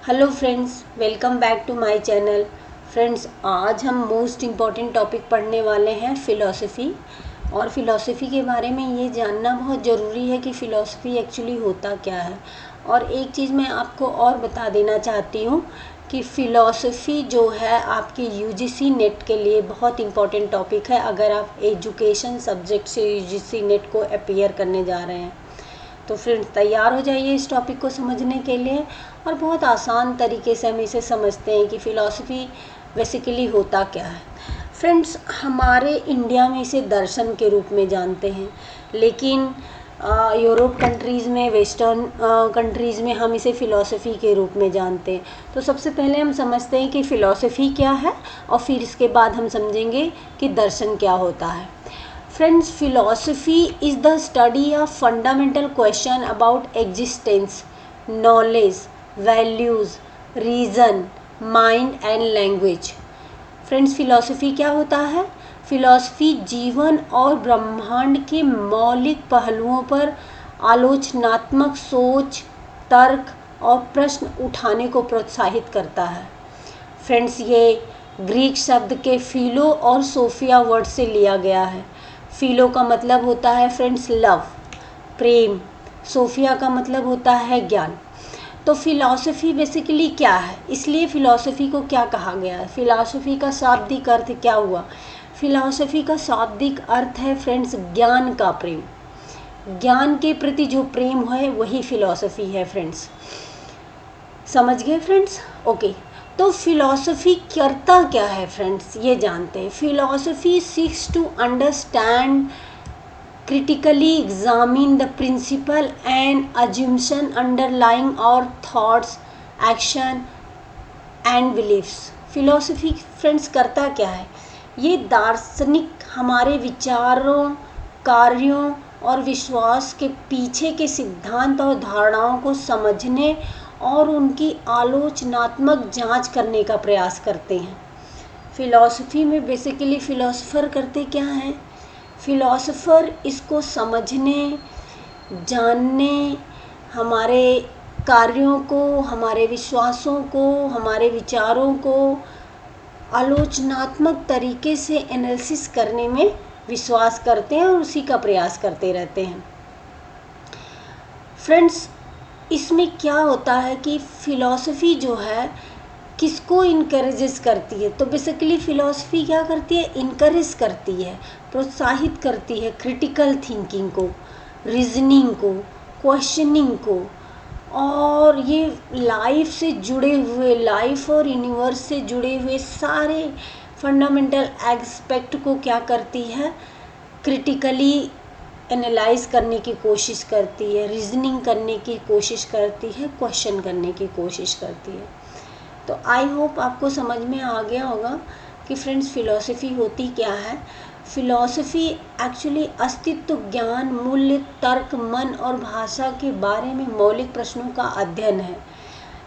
Hello friends, welcome back to my channel. Friends, आज हम most important topic पढ़ने वाले हैं फ़िलॉसफ़ी। और फ़िलॉसफ़ी के बारे में ये जानना बहुत ज़रूरी है कि फ़िलॉसफ़ी एक्चुअली होता क्या है। और एक चीज़ मैं आपको और बता देना चाहती हूँ कि फ़िलॉसफ़ी जो है आपकी यूजीसी नेट के लिए बहुत इम्पॉर्टेंट टॉपिक है अगर आप एजुकेशन सब्जेक्ट से यूजीसी नेट को अपीयर करने जा रहे हैं। तो फ्रेंड्स, तैयार हो जाइए इस टॉपिक को समझने के लिए। और बहुत आसान तरीके से हम इसे समझते हैं कि फ़िलॉसफ़ी बेसिकली होता क्या है। फ्रेंड्स, हमारे इंडिया में इसे दर्शन के रूप में जानते हैं, लेकिन यूरोप कंट्रीज़ में, वेस्टर्न कंट्रीज़ में हम इसे फ़िलॉसफ़ी के रूप में जानते हैं। तो सबसे पहले हम समझते हैं कि फ़िलॉसफ़ी क्या है और फिर इसके बाद हम समझेंगे कि दर्शन क्या होता है। Friends, philosophy is the study of fundamental question about existence, knowledge, values, reason, mind and language. Friends, philosophy क्या होता है? फिलॉसफी जीवन और ब्रह्मांड के मौलिक पहलुओं पर आलोचनात्मक सोच, तर्क और प्रश्न उठाने को प्रोत्साहित करता है। फ्रेंड्स, ये ग्रीक शब्द के फिलो और सोफिया वर्ड से लिया गया है। फिलो का मतलब होता है फ्रेंड्स लव, प्रेम। सोफिया का मतलब होता है ज्ञान। तो फिलॉसफी बेसिकली क्या है, इसलिए फिलॉसफी को क्या कहा गया है? फिलॉसफी का शाब्दिक अर्थ क्या हुआ? फिलॉसफी का शाब्दिक अर्थ है फ्रेंड्स ज्ञान का प्रेम। ज्ञान के प्रति जो प्रेम है वही फिलॉसफी है फ्रेंड्स। समझ गए फ्रेंड्स? ओके। तो फिलॉसफी करता क्या है फ्रेंड्स, ये जानते हैं। Philosophy seeks to understand, critically examine the principle and assumption underlying our thoughts, action and beliefs. Philosophy friends करता क्या है? ये दार्शनिक हमारे विचारों, कार्यों और विश्वास के पीछे के सिद्धांत और धारणाओं को समझने और उनकी आलोचनात्मक जांच करने का प्रयास करते हैं। फिलॉसफी में बेसिकली फिलोसोफर करते क्या हैं? फिलॉसफर इसको समझने, जानने, हमारे कार्यों को, हमारे विश्वासों को, हमारे विचारों को आलोचनात्मक तरीके से एनालिसिस करने में विश्वास करते हैं और उसी का प्रयास करते रहते हैं। फ्रेंड्स, इसमें क्या होता है कि फिलॉसफी जो है किसको इनकरेजेस करती है? तो बेसिकली फ़िलॉसफी क्या करती है? इनकरेज करती है, प्रोत्साहित करती है क्रिटिकल थिंकिंग को, रीजनिंग को, क्वेश्चनिंग को। और ये लाइफ से जुड़े हुए, लाइफ और यूनिवर्स से जुड़े हुए सारे फंडामेंटल एस्पेक्ट को क्या करती है? क्रिटिकली एनालाइज करने की कोशिश करती है, रीजनिंग करने की कोशिश करती है, क्वेश्चन करने की कोशिश करती है। तो आई होप आपको समझ में आ गया होगा कि फ्रेंड्स फ़िलॉसफी होती क्या है। फ़िलॉसफी एक्चुअली अस्तित्व, ज्ञान, मूल्य, तर्क, मन और भाषा के बारे में मौलिक प्रश्नों का अध्ययन है।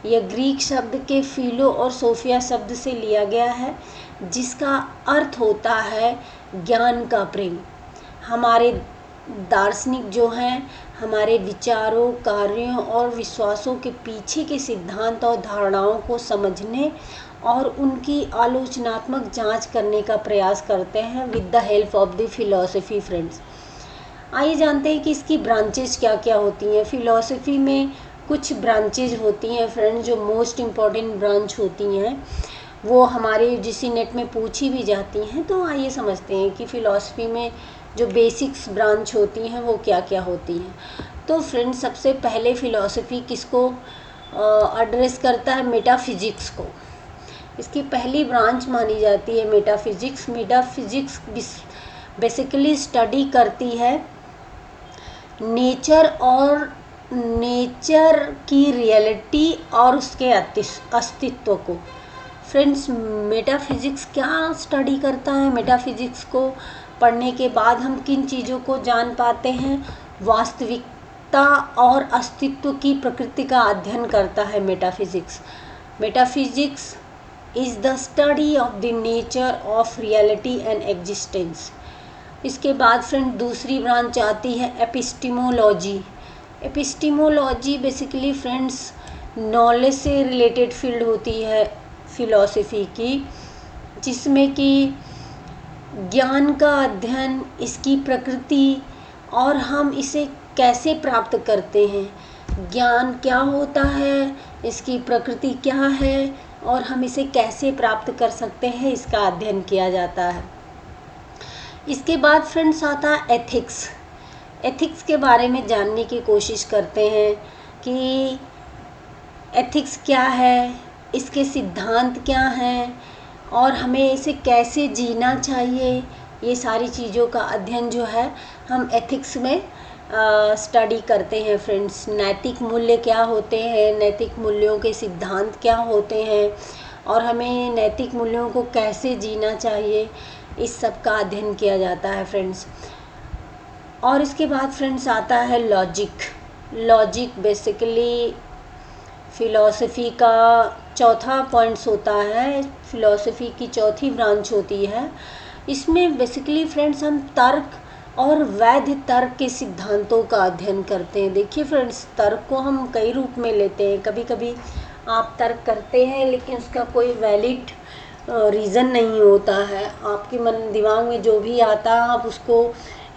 यह ग्रीक शब्द के फिलो और सोफिया शब्द से लिया गया है, जिसका अर्थ होता है ज्ञान का प्रेम। हमारे दार्शनिक जो हैं, हमारे विचारों, कार्यों और विश्वासों के पीछे के सिद्धांत और धारणाओं को समझने और उनकी आलोचनात्मक जांच करने का प्रयास करते हैं with the help of the philosophy. Friends, आइए जानते हैं कि इसकी ब्रांचेज क्या क्या होती हैं। फिलॉसफी में कुछ ब्रांचेज होती हैं फ्रेंड्स, जो मोस्ट इम्पॉर्टेंट ब्रांच होती हैं, वो हमारे यूजीसी नेट में पूछी भी जाती हैं। तो आइए समझते हैं कि फ़िलॉसफी में जो बेसिक्स ब्रांच होती हैं वो क्या क्या होती हैं। तो फ्रेंड्स, सबसे पहले फ़िलॉसफी किसको एड्रेस करता है? मेटाफिजिक्स को। इसकी पहली ब्रांच मानी जाती है मेटाफिजिक्स। मेटाफिजिक्स बेसिकली स्टडी करती है नेचर और नेचर की रियलिटी और उसके अस्तित्व को। फ्रेंड्स, मेटाफिजिक्स क्या स्टडी करता है? मेटाफिजिक्स को पढ़ने के बाद हम किन चीज़ों को जान पाते हैं? वास्तविकता और अस्तित्व की प्रकृति का अध्ययन करता है metaphysics. Metaphysics is the study of the nature of reality and existence. इसके बाद फ्रेंड दूसरी ब्रांच आती है एपिस्टिमोलॉजी। एपिस्टिमोलॉजी बेसिकली फ्रेंड्स नॉलेज से रिलेटेड फील्ड होती है फिलॉसफी की, जिसमें कि ज्ञान का अध्ययन, इसकी प्रकृति और हम इसे कैसे प्राप्त करते हैं, ज्ञान क्या होता है, इसकी प्रकृति क्या है और हम इसे कैसे प्राप्त कर सकते हैं, इसका अध्ययन किया जाता है। इसके बाद फ्रेंड्स आता है एथिक्स। एथिक्स के बारे में जानने की कोशिश करते हैं कि एथिक्स क्या है, इसके सिद्धांत क्या हैं और हमें इसे कैसे जीना चाहिए। ये सारी चीज़ों का अध्ययन जो है हम एथिक्स में स्टडी करते हैं फ्रेंड्स। नैतिक मूल्य क्या होते हैं, नैतिक मूल्यों के सिद्धांत क्या होते हैं और हमें नैतिक मूल्यों को कैसे जीना चाहिए, इस सब का अध्ययन किया जाता है फ्रेंड्स। और इसके बाद फ्रेंड्स आता है लॉजिक। लॉजिक बेसिकली फ़िलॉसफ़ी का चौथा पॉइंट्स होता है, फ़िलॉसफ़ी की चौथी ब्रांच होती है। इसमें बेसिकली फ्रेंड्स हम तर्क और वैध तर्क के सिद्धांतों का अध्ययन करते हैं। देखिए फ्रेंड्स, तर्क को हम कई रूप में लेते हैं। कभी कभी आप तर्क करते हैं लेकिन उसका कोई वैलिड रीज़न नहीं होता है, आपके मन दिमाग में जो भी आता है आप उसको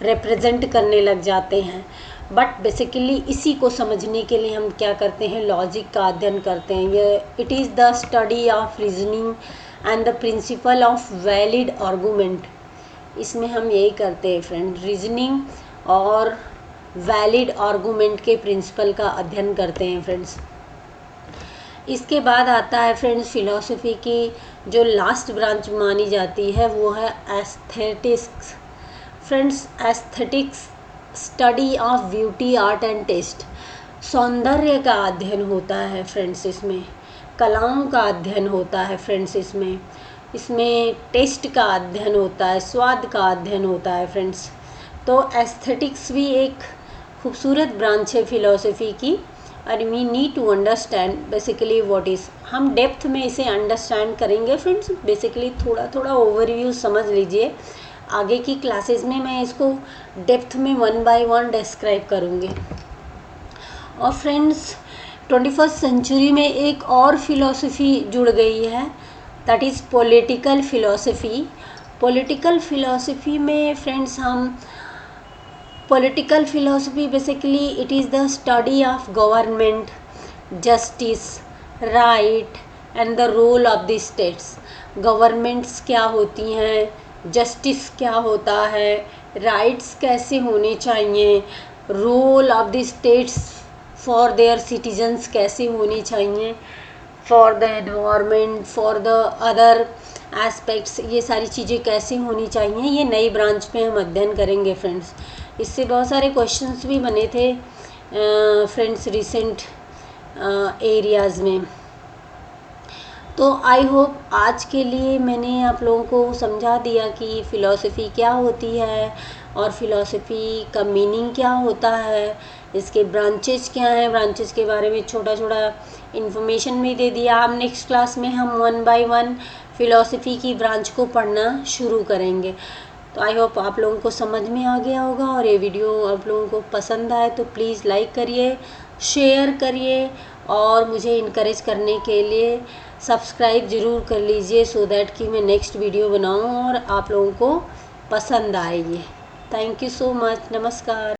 रिप्रेजेंट करने लग जाते हैं। बट बेसिकली इसी को समझने के लिए हम क्या करते हैं, लॉजिक का अध्ययन करते हैं। ये it is the study of reasoning and the principle of valid argument. इसमें हम यही करते हैं फ्रेंड, रीजनिंग और वैलिड आर्गूमेंट के प्रिंसिपल का अध्ययन करते हैं फ्रेंड्स। इसके बाद आता है फ्रेंड्स फ़िलॉसफ़ी की जो लास्ट ब्रांच मानी जाती है वो है aesthetics. Friends, aesthetics study of beauty, art and taste. सौंदर्य का अध्ययन होता है फ्रेंड्स, इसमें कलाओं का अध्ययन होता है फ्रेंड्स, इसमें टेस्ट का अध्ययन होता है, स्वाद का अध्ययन होता है फ्रेंड्स। तो एस्थेटिक्स भी एक खूबसूरत ब्रांच है फ़िलॉसफ़ी की और we need to understand basically what is. हम डेप्थ में इसे अंडरस्टैंड करेंगे फ्रेंड्स। बेसिकली थोड़ा थोड़ा ओवरव्यू समझ लीजिए, आगे की क्लासेस में मैं इसको डेप्थ में 1 बाय 1 डिस्क्राइब करूँगी। और फ्रेंड्स 21st सेंचुरी में एक और फिलॉसफी जुड़ गई है, that is political philosophy. Political philosophy में फ्रेंड्स हम political philosophy basically it is the study of government, justice, right and the role of the states. Governments क्या होती हैं, जस्टिस क्या होता है, राइट्स कैसे होने चाहिए, role of the states for their citizens कैसे होने चाहिए, for the environment, for the other aspects, ये सारी चीज़ें कैसे होनी चाहिए, ये नई ब्रांच में हम अध्ययन करेंगे फ्रेंड्स। इससे बहुत सारे क्वेश्चंस भी बने थे फ्रेंड्स रिसेंट एरियाज़ में। तो आई होप आज के लिए मैंने आप लोगों को समझा दिया कि फ़िलॉसफ़ी क्या होती है और फ़िलॉसफ़ी का मीनिंग क्या होता है, इसके ब्रांचेस क्या हैं, ब्रांचेस के बारे में छोटा छोटा इन्फॉर्मेशन भी दे दिया। हम नेक्स्ट क्लास में हम 1 बाय 1 फ़िलॉसफ़ी की ब्रांच को पढ़ना शुरू करेंगे। तो आई होप आप लोगों को समझ में आ गया होगा और ये वीडियो आप लोगों को पसंद आए तो प्लीज़ लाइक करिए, शेयर करिए और मुझे इनकरेज करने के लिए सब्सक्राइब ज़रूर कर लीजिए सो दैट कि मैं नेक्स्ट वीडियो बनाऊं और आप लोगों को पसंद आए ये। Thank you so much. नमस्कार।